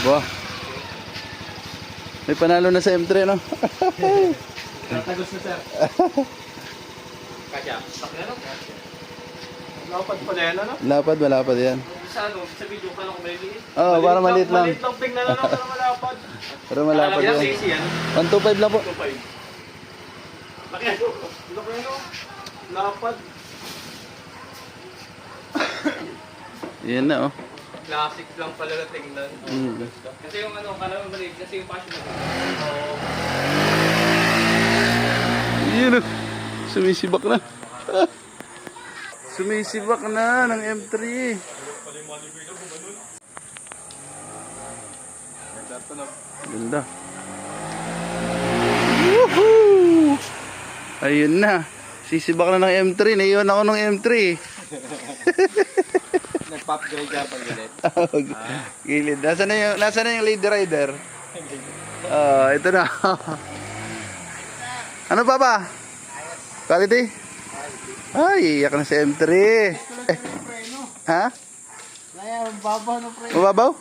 Wah. May panalo na sa M3, no? Tatagos na, sir. Kasya. Pakilano? Lapad pala yan, ano? Lapad, malapad yan. Sa ano, sa video ka lang kung maliliit. Oo, para maliit lang. Maliit lang tingnan na lang, pero malapad. Pero malapad Alam yan. niya, easy yan. 125 lang po. 2.5. Laki ano? Laki ano? Lapad. Yan na, oh. Classic lang pala na tingnan. Kasi yung ano, kala mo maliit, kasi yung passion mo. Oo. Yan, oh. Sumisibak na. Sumisibak na ng M3. Ganda. Woohoo! Ayun na. Sisibak na ng M3. Naiwan ako ng M3. Nagpa-upgrade ka pang galit. Gilid. Nasaan na yung lady rider? Ito na. Ano pa ba? Quality? Ay, iyak na sa M3. Ha? Mababaw na pre. Mababaw?